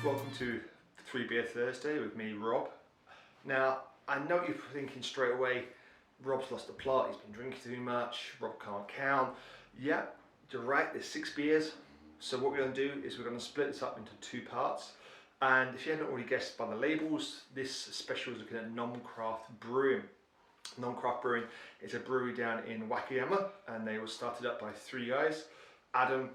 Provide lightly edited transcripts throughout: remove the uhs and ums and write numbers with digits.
Welcome to 3 Beer Thursday with me, Rob. Now, I know you're thinking straight away, Rob's lost the plot, he's been drinking too much, Rob can't count. Yeah, you're right, there's 6 beers. So what we're going to do is we're going to split this up into 2 parts. And if you haven't already guessed by the labels, this special is looking at Nomcraft Brewing. Nomcraft Brewing is a brewery down in Wakayama, and they were started up by 3 guys, Adam,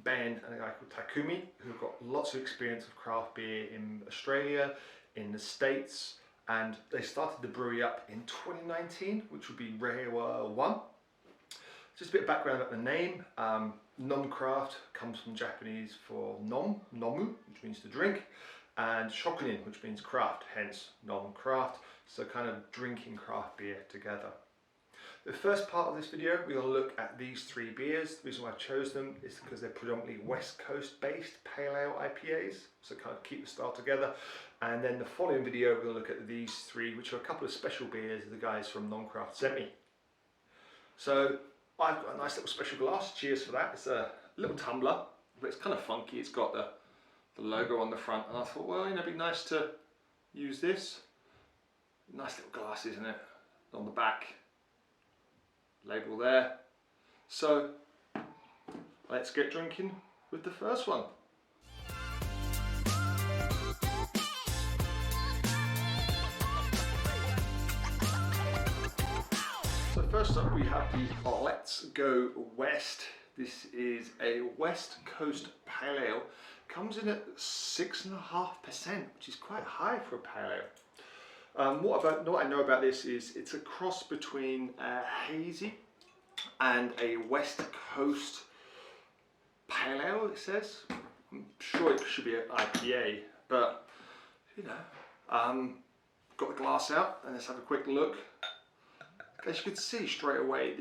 Ben and a guy called Takumi, who've got lots of experience of craft beer in Australia, in the States, and they started the brewery up in 2019, which would be Reiwa 1. Just a bit of background about the name. Nomcraft comes from Japanese for nom, nomu, which means to drink, and shokunin, which means craft, hence Nomcraft, so kind of drinking craft beer together. The first part of this video, we're going to look at these 3 beers. The reason why I chose them is because they're predominantly West Coast based Pale Ale IPAs, so kind of keep the style together. And then the following video, we're going to look at these 3, which are a couple of special beers the guys from Nomcraft sent me. So I've got a nice little special glass, cheers for that. It's a little tumbler, but it's kind of funky. It's got the logo on the front, and I thought, well, you know, it'd be nice to use this. Nice little glass, isn't it? On the back. Label there. So let's get drinking with the first one. So first up we have the Let's Go West. This is a West Coast Pale Ale. Comes in at 6.5%, which is quite high for a Pale Ale. What I know about this is it's a cross between a hazy and a West Coast Pale Ale, it says. I'm sure it should be an IPA, but you know, got the glass out and let's have a quick look. As you can see straight away, it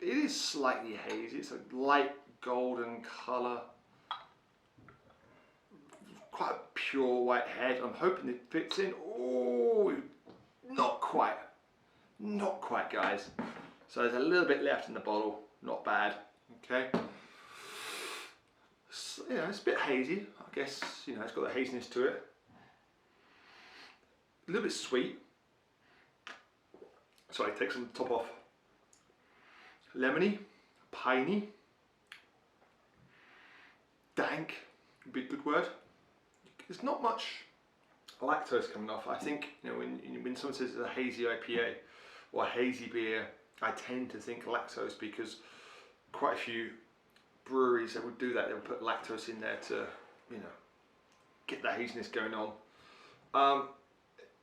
is slightly hazy. It's a light golden colour, quite a pure white head. I'm hoping it fits in. Oh, not quite, guys. So there's a little bit left in the bottle, not bad. Okay. So, you know, it's a bit hazy. I guess, you know, it's got the haziness to it. A little bit sweet. Sorry, take some top off. Lemony, piney, dank, would be a good word. There's not much lactose coming off. I think, you know, when someone says it's a hazy IPA or a hazy beer, I tend to think lactose because quite a few breweries that would do that, they would put lactose in there to, you know, get that haziness going on.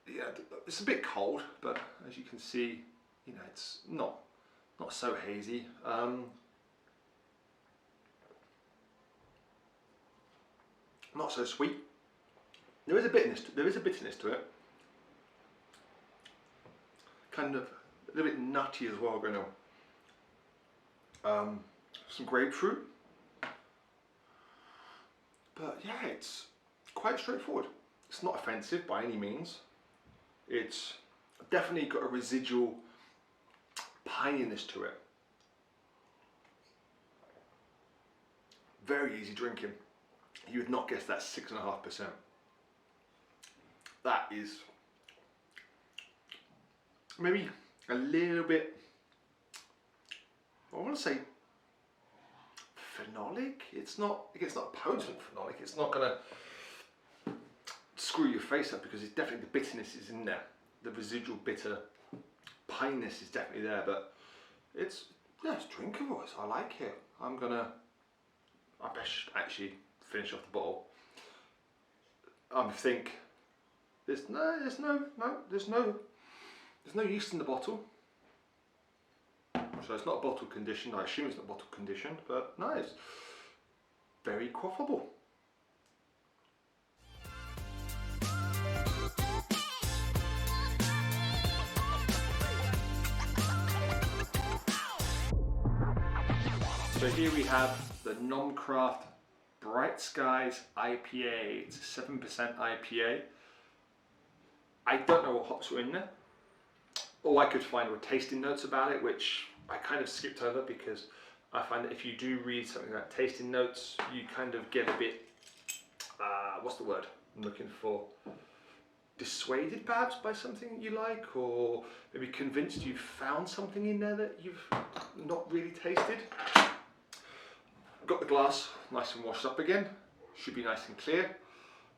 Yeah, it's a bit cold, but as you can see, you know, it's not so hazy. Not so sweet. There is a bitterness to it. Kind of a little bit nutty as well going on. Some grapefruit. But yeah, it's quite straightforward. It's not offensive by any means. It's definitely got a residual pininess to it. Very easy drinking. You would not guess that 6.5%. That is maybe a little bit, I want to say phenolic. It's not potent phenolic. It's not going to screw your face up because it's definitely, the bitterness is in there. The residual bitter pininess is definitely there, but it's drinkable. I like it. I best actually finish off the bottle. I think there's no yeast in the bottle, so it's not bottle conditioned. I assume it's not bottle conditioned, but no, it's very quaffable. So here we have the Nomcraft Bright Skies IPA. It's a 7% IPA. I don't know what hops were in there. All I could find were tasting notes about it, which I kind of skipped over because I find that if you do read something like tasting notes, you kind of get a bit what's the word I'm looking for? Dissuaded perhaps by something you like, or maybe convinced you've found something in there that you've not really tasted. Got the glass nice and washed up again, should be nice and clear.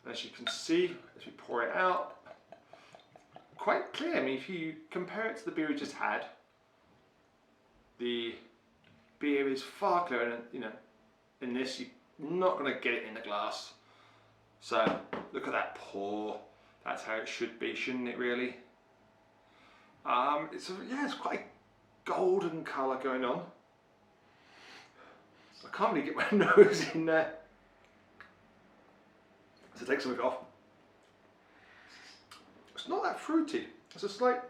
And as you can see, as we pour it out, quite clear. I mean, if you compare it to the beer we just had, the beer is far clearer, and you know, in this you're not going to get it in the glass. So look at that pour. That's how it should be, shouldn't it really? It's quite a golden colour going on. I can't really get my nose in there. So take some of it off. It's not that fruity. It's a slight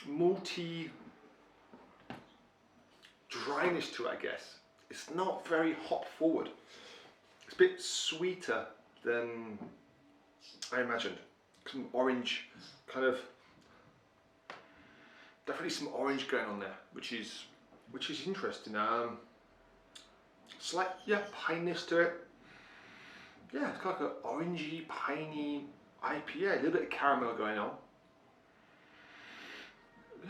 malty dryness to it, I guess. It's not very hop forward. It's a bit sweeter than I imagined. Some orange, kind of, definitely some orange going on there, which is interesting. Slight, pineness to it. Yeah, it's kind of like an orangey, piney IPA. A little bit of caramel going on.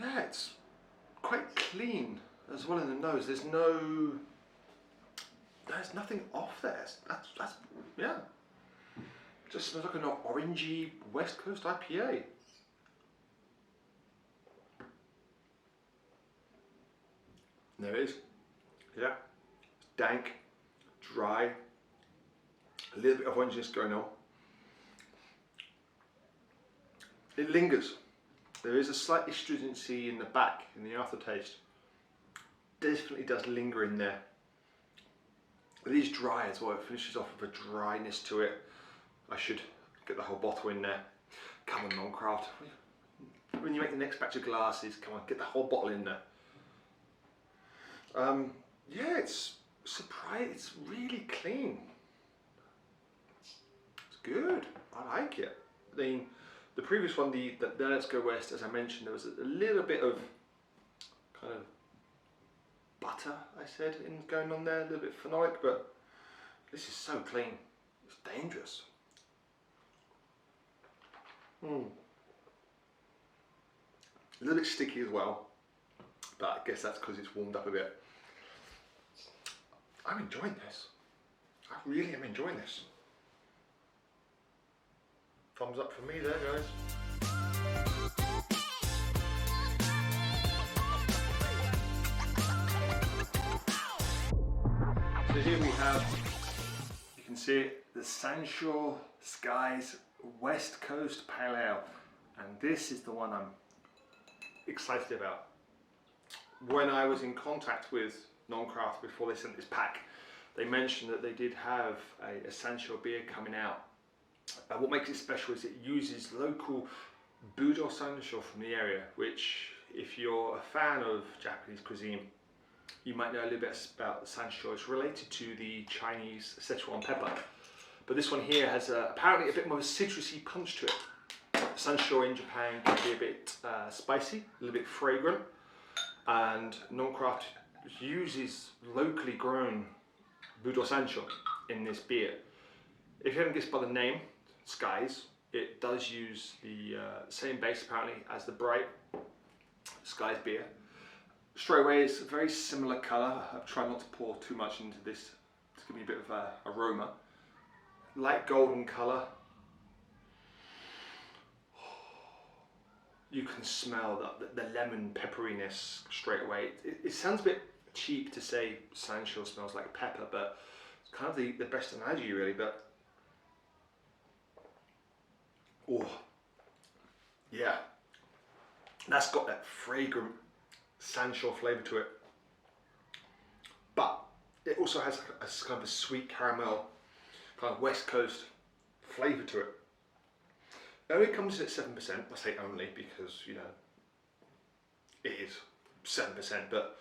Yeah, it's quite clean as well in the nose. There's nothing off there. That's yeah. Just smells like an orangey West Coast IPA. There it is. Yeah. It's dank, dry, a little bit of orangeness going on. It lingers. There is a slight astringency in the back, in the aftertaste. Definitely does linger in there. It is dry as well. It finishes off with a dryness to it. I should get the whole bottle in there. Come on, Nomcraft. When you make the next batch of glasses, come on, get the whole bottle in there. Yeah, it's surprising. It's really clean. It's good. I like it. The previous one, the Let's Go West, as I mentioned, there was a little bit of kind of butter, I said, going on there, a little bit phenolic, but this is so clean. It's dangerous. A little bit sticky as well, but I guess that's because it's warmed up a bit. I'm enjoying this. I really am enjoying this. Thumbs up for me there, guys. So here we have, you can see it, the Sansho Skies West Coast Pale Ale, and this is the one I'm excited about. When I was in contact with Nomcraft before they sent this pack, they mentioned that they did have a Sansho beer coming out. What makes it special is it uses local Budo Sansho from the area, which, if you're a fan of Japanese cuisine, you might know a little bit about the Sansho. It's related to the Chinese Szechuan pepper. But this one here has apparently a bit more of a citrusy punch to it. Sansho in Japan can be a bit spicy, a little bit fragrant, and Nomcraft uses locally grown Budo Sansho in this beer. If you haven't guessed by the name, Skies, it does use the same base apparently as the bright Skies beer. Straight away, it's a very similar colour. I've tried not to pour too much into this to give me a bit of aroma. Light golden colour. You can smell the lemon pepperiness straight away. It sounds a bit cheap to say Sansho smells like pepper, but it's kind of the best analogy really. But oh yeah, that's got that fragrant Sansho flavour to it, but it also has a kind of a sweet caramel, kind of West Coast flavour to it. It only comes in at 7%. I say only because, you know, it is 7%, but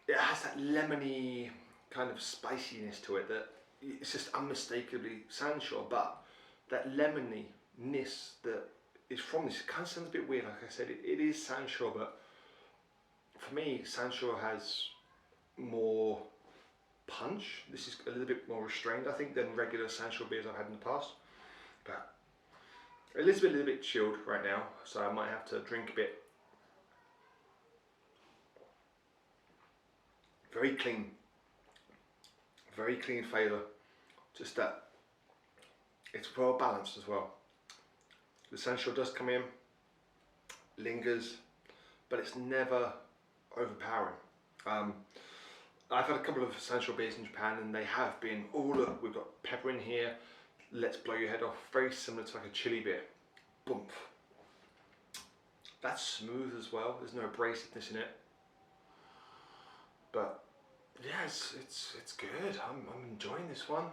it has that lemony kind of spiciness to it that it's just unmistakably Sansho, but that lemoniness that is from this, it kind of sounds a bit weird. Like I said, it is Sansho, but for me, Sansho has more punch. This is a little bit more restrained, I think, than regular Sansho beers I've had in the past. But a little bit chilled right now, so I might have to drink a bit. Very clean flavour. Just that it's well balanced as well. The Sansho does come in, lingers, but it's never overpowering. I've had a couple of Sansho beers in Japan and they have been, oh look, we've got pepper in here, let's blow your head off. Very similar to like a chili beer. Boom. That's smooth as well, there's no abrasiveness in it. But yeah, it's good. I'm enjoying this one.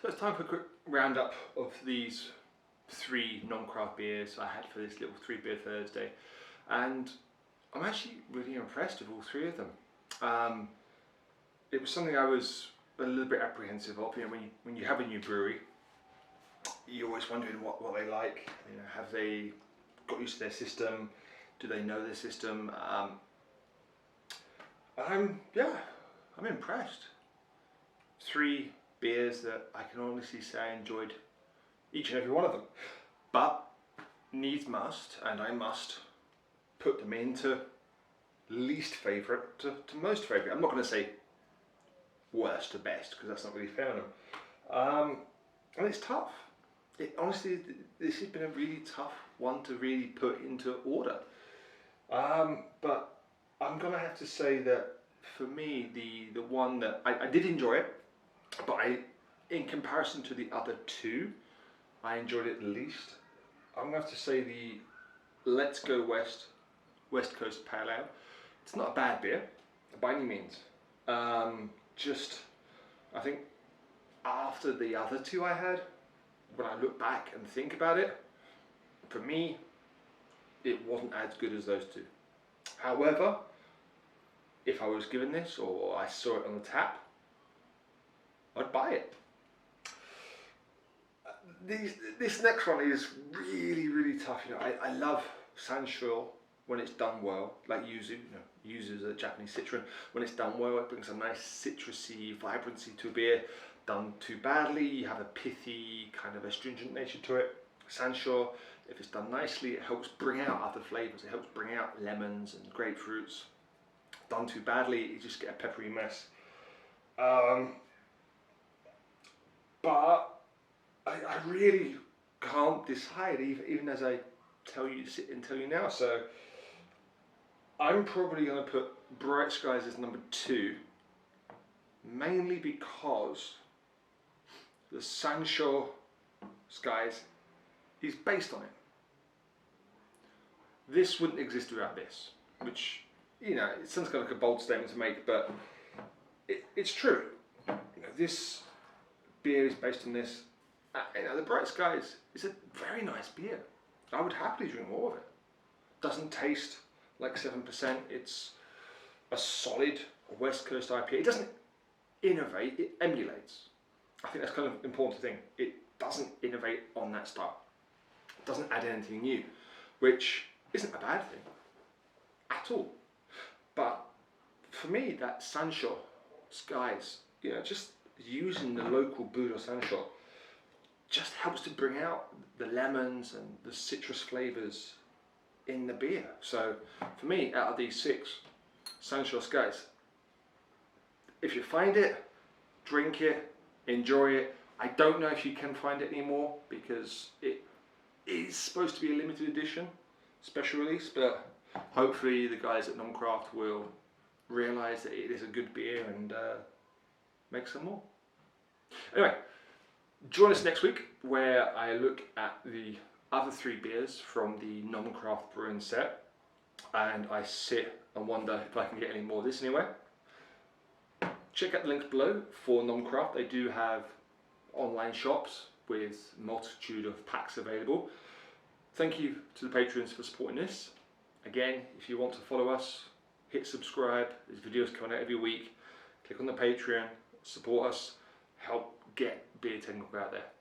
So it's time for a quick roundup of these 3 Nomcraft beers I had for this little 3 beer Thursday, and I'm actually really impressed with all 3 of them. It was something I was a little bit apprehensive of. You know, when you have a new brewery, you're always wondering what they like. You know, have they got used to their system? Do they know their system? I'm impressed. 3 beers that I can honestly say I enjoyed each and every one of them, but needs must, and I must put them into least favourite to most favourite. I'm not going to say worst to best because that's not really fair on them. And it's tough. Honestly, this has been a really tough one to really put into order. But I'm going to have to say that for me, the one that I did enjoy it, but in comparison to the other 2, I enjoyed it the least. I'm going to have to say the Let's Go West Coast Pale Ale. It's not a bad beer, by any means. Just, I think, after the other 2 I had, when I look back and think about it, for me, it wasn't as good as those 2. However, if I was given this, or I saw it on the tap, I'd buy it. This next one is really tough. You know, I love Sansho when it's done well, like yuzu. You know, yuzu is a Japanese citron. When it's done well, it brings a nice citrusy vibrancy to a beer. Done too badly, you have a pithy, kind of astringent nature to it. Sansho, if it's done nicely, it helps bring out other flavours. It helps bring out lemons and grapefruits. Done too badly, you just get a peppery mess. But I really can't decide, even as I sit and tell you now. So I'm probably going to put Bright Skies as number 2, mainly because the Sansho Skies is based on it. This wouldn't exist without this, which, you know, it sounds kind of like a bold statement to make, but it's true. You know, this beer is based on this. You know, the Bright Skies is a very nice beer. I would happily drink more of it. Doesn't taste like 7%. It's a solid West Coast IPA. It doesn't innovate, it emulates. I think that's kind of important to think. It doesn't innovate on that style. It doesn't add anything new, which isn't a bad thing at all. But for me, that Sansho Skies, you know, just using the local Budo Sansho just helps to bring out the lemons and the citrus flavours in the beer. So for me, out of these 6, Sansho Skies, if you find it, drink it, enjoy it. I don't know if you can find it anymore because it is supposed to be a limited edition, special release, but hopefully the guys at Nomcraft will realise that it is a good beer and make some more. Anyway, join us next week where I look at the other 3 beers from the Nomcraft Brewing set and I sit and wonder if I can get any more of this anywhere. Check out the links below for Nomcraft. They do have online shops with a multitude of packs available. Thank you to the patrons for supporting this, Again, if you want to follow us, hit subscribe. There's videos coming out every week. Click on the Patreon, support us, help get BeerTengoku out there.